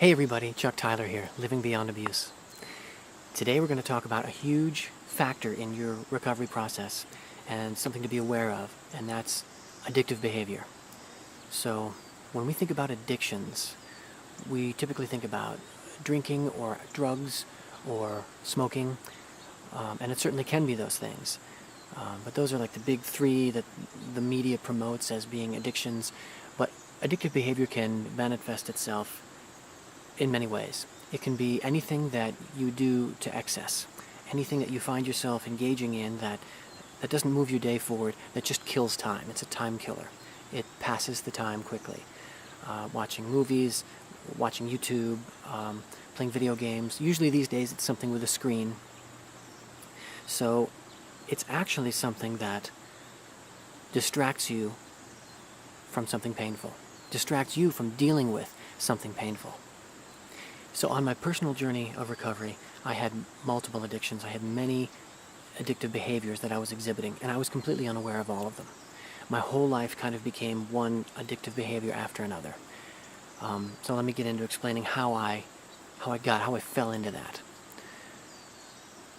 Hey everybody, Chuck Tyler here, Living Beyond Abuse. Today we're going to talk about a huge factor in your recovery process and something to be aware of, and that's addictive behavior. So when we think about addictions, we typically think about drinking or drugs or smoking, and it certainly can be those things. But those are like the big three that the media promotes as being addictions. But addictive behavior can manifest itself in many ways. It can be anything that you do to excess, anything that you find yourself engaging in that doesn't move your day forward, that just kills time. It's a time killer. It passes the time quickly. Watching movies, watching YouTube, playing video games. Usually these days it's something with a screen. So it's actually something that distracts you from something painful, distracts you from dealing with something painful. So on my personal journey of recovery, I had multiple addictions. I had many addictive behaviors that I was exhibiting, and I was completely unaware of all of them. My whole life kind of became one addictive behavior after another. So let me get into explaining how I fell into that.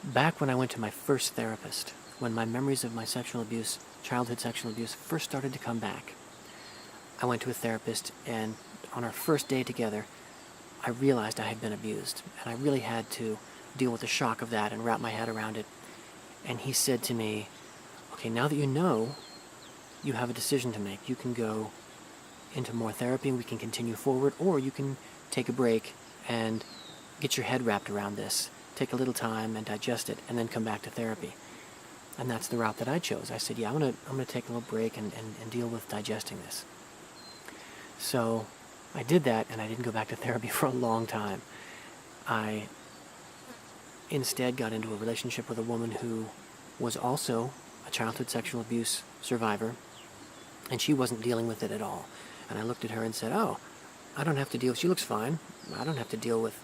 Back when I went to my first therapist, when my memories of my sexual abuse, childhood sexual abuse, first started to come back, I went to a therapist, and on our first day together, I realized I had been abused, and I really had to deal with the shock of that and wrap my head around it. And he said to me, okay, now that you know, you have a decision to make. You can go into more therapy and we can continue forward, or you can take a break and get your head wrapped around this, take a little time and digest it, and then come back to therapy. And that's the route that I chose. I said, yeah, I'm gonna take a little break and deal with digesting this. So I did that, and I didn't go back to therapy for a long time. I instead got into a relationship with a woman who was also a childhood sexual abuse survivor, and she wasn't dealing with it at all. And I looked at her and said, oh, I don't have to deal, she looks fine, I don't have to deal with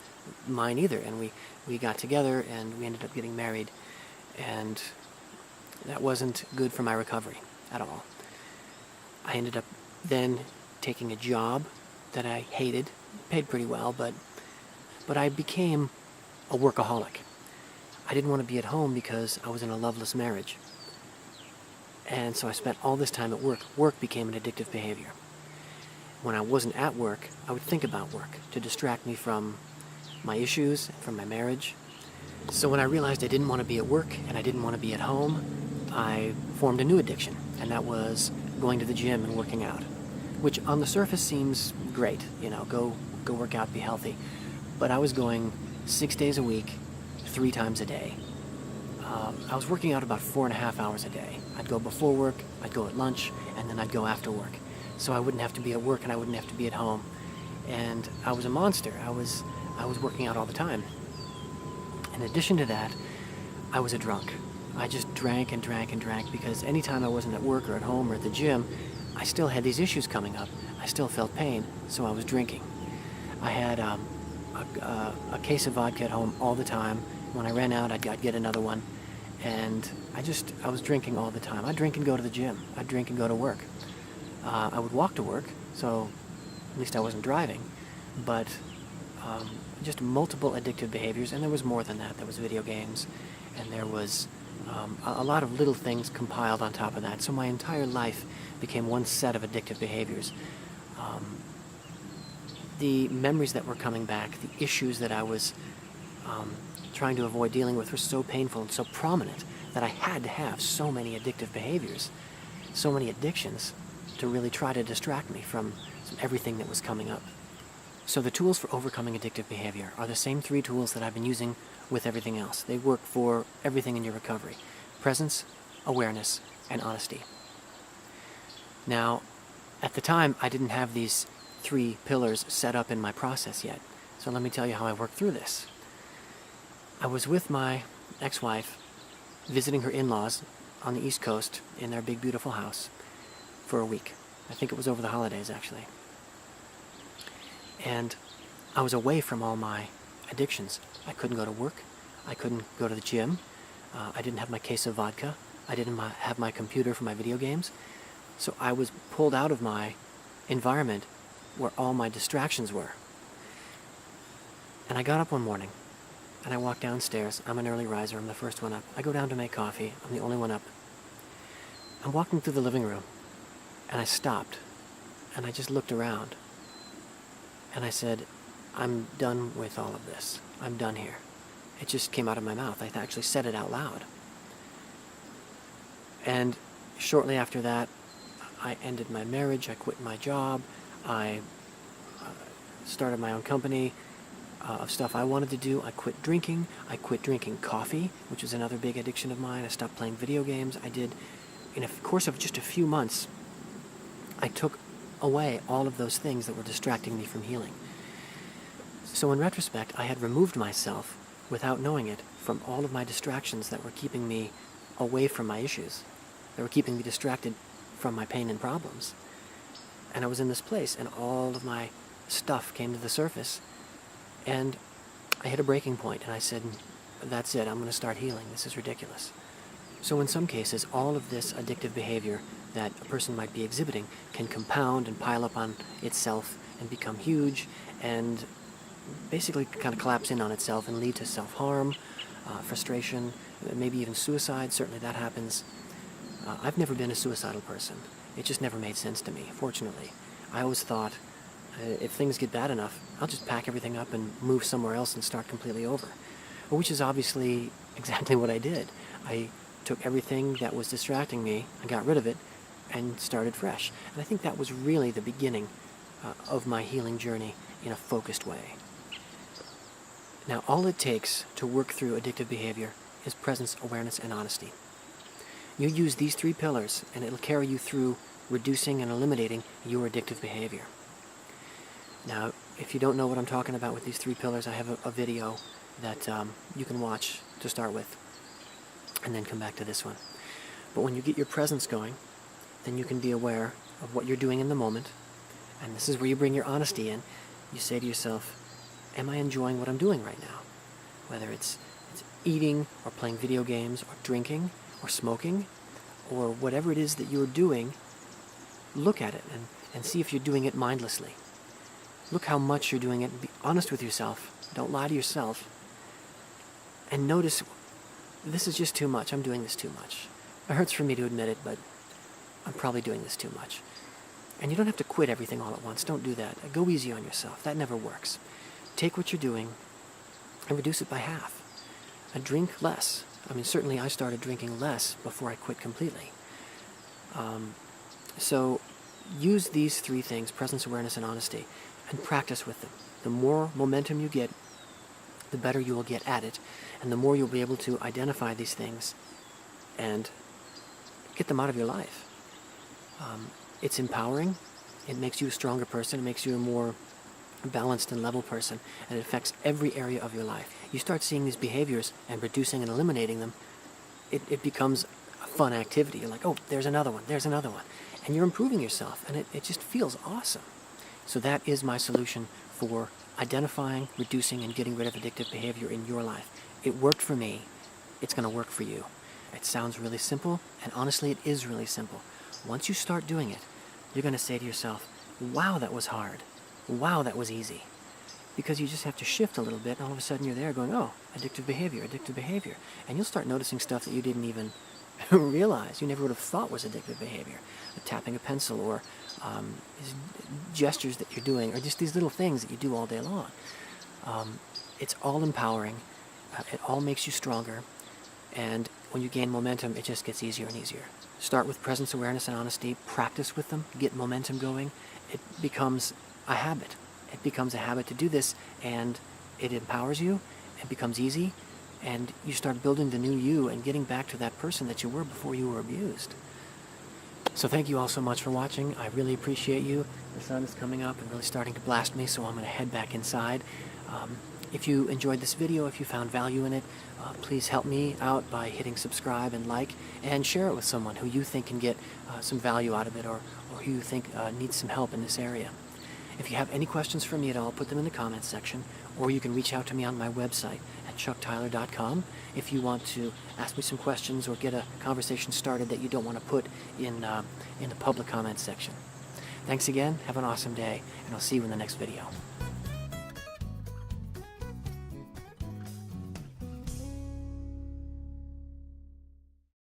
mine either. And we got together, and we ended up getting married, and that wasn't good for my recovery at all. I ended up then taking a job that I hated, paid pretty well, but I became a workaholic. I didn't want to be at home because I was in a loveless marriage. And so I spent all this time at work. Work became an addictive behavior. When I wasn't at work, I would think about work to distract me from my issues, from my marriage. So when I realized I didn't want to be at work and I didn't want to be at home, I formed a new addiction, and that was going to the gym and working out, which on the surface seems great, go work out, be healthy. But I was going 6 days a week, 3 times a day. I was working out about 4.5 hours a day. I'd go before work, I'd go at lunch, and then I'd go after work. So I wouldn't have to be at work and I wouldn't have to be at home. And I was a monster. I was working out all the time. In addition to that, I was a drunk. I just drank and drank and drank because anytime I wasn't at work or at home or at the gym, I still had these issues coming up. I still felt pain, so I was drinking. I had a case of vodka at home all the time. When I ran out, I'd get another one. And I was drinking all the time. I'd drink and go to the gym. I'd drink and go to work. I would walk to work, so at least I wasn't driving. But just multiple addictive behaviors, and there was more than that. There was video games, and there was a lot of little things compiled on top of that. So my entire life became one set of addictive behaviors. The memories that were coming back, the issues that I was trying to avoid dealing with were so painful and so prominent that I had to have so many addictive behaviors, so many addictions, to really try to distract me from everything that was coming up. So the tools for overcoming addictive behavior are the same 3 tools that I've been using with everything else. They work for everything in your recovery: presence, awareness, and honesty. Now, at the time, I didn't have these 3 pillars set up in my process yet. So let me tell you how I worked through this. I was with my ex-wife, visiting her in-laws on the East Coast in their big, beautiful house for a week. I think it was over the holidays, actually. And I was away from all my addictions. I couldn't go to work. I couldn't go to the gym. I didn't have my case of vodka. I didn't have my computer for my video games. So I was pulled out of my environment where all my distractions were. And I got up one morning, and I walked downstairs. I'm an early riser. I'm the first one up. I go down to make coffee. I'm the only one up. I'm walking through the living room, and I stopped, and I just looked around, and I said, I'm done with all of this. I'm done here. It just came out of my mouth. I actually said it out loud. And shortly after that, I ended my marriage. I quit my job. I started my own company of stuff I wanted to do. I quit drinking. I quit drinking coffee, which was another big addiction of mine. I stopped playing video games. I did, in a course of just a few months, I took away all of those things that were distracting me from healing. So in retrospect, I had removed myself, without knowing it, from all of my distractions that were keeping me away from my issues, that were keeping me distracted from my pain and problems. And I was in this place, and all of my stuff came to the surface, and I hit a breaking point, and I said, that's it, I'm going to start healing. This is ridiculous. So in some cases, all of this addictive behavior that a person might be exhibiting can compound and pile up on itself and become huge and basically kind of collapse in on itself and lead to self-harm, frustration, maybe even suicide. Certainly that happens. I've never been a suicidal person. It just never made sense to me, fortunately. I always thought, if things get bad enough, I'll just pack everything up and move somewhere else and start completely over. Which is obviously exactly what I did. I took everything that was distracting me, I got rid of it, and started fresh. And I think that was really the beginning of my healing journey in a focused way. Now, all it takes to work through addictive behavior is presence, awareness, and honesty. You use these three pillars, and it'll carry you through reducing and eliminating your addictive behavior. Now, if you don't know what I'm talking about with these three pillars, I have a video that you can watch to start with, and then come back to this one. But when you get your presence going, then you can be aware of what you're doing in the moment, and this is where you bring your honesty in. You say to yourself, am I enjoying what I'm doing right now? Whether it's eating, or playing video games, or drinking, or smoking, or whatever it is that you're doing, look at it and see if you're doing it mindlessly. Look how much you're doing it, and be honest with yourself. Don't lie to yourself. And notice, this is just too much. I'm doing this too much. It hurts for me to admit it, but I'm probably doing this too much. And you don't have to quit everything all at once. Don't do that. Go easy on yourself. That never works. Take what you're doing and reduce it by half. And drink less. I mean, certainly I started drinking less before I quit completely. So use these three things, presence, awareness, and honesty, and practice with them. The more momentum you get, the better you will get at it, and the more you'll be able to identify these things and get them out of your life. It's empowering. It makes you a stronger person. It makes you a more balanced and level person, and it affects every area of your life. You start seeing these behaviors and reducing and eliminating them, it becomes a fun activity. You're like, oh, there's another one, and you're improving yourself, and it just feels awesome. So that is my solution for identifying, reducing, and getting rid of addictive behavior in your life. It worked for me. It's going to work for you. It sounds really simple, and honestly, it is really simple. Once you start doing it, you're going to say to yourself, wow, that was hard. Wow, that was easy. Because you just have to shift a little bit, and all of a sudden you're there going, oh, addictive behavior. And you'll start noticing stuff that you didn't even realize, you never would have thought was addictive behavior. Tapping a pencil, or gestures that you're doing, or just these little things that you do all day long. It's all empowering. It all makes you stronger. And when you gain momentum, it just gets easier and easier. Start with presence, awareness, and honesty. Practice with them. Get momentum going. It becomes a habit. It becomes a habit to do this, and it empowers you. It becomes easy, and you start building the new you and getting back to that person that you were before you were abused. So thank you all so much for watching. I really appreciate you. The sun is coming up and really starting to blast me, so I'm going to head back inside. If you enjoyed this video, if you found value in it, please help me out by hitting subscribe and like, and share it with someone who you think can get some value out of it, or who you think needs some help in this area. If you have any questions for me at all, put them in the comments section, or you can reach out to me on my website at chucktyler.com if you want to ask me some questions or get a conversation started that you don't want to put in the public comments section. Thanks again, have an awesome day, and I'll see you in the next video.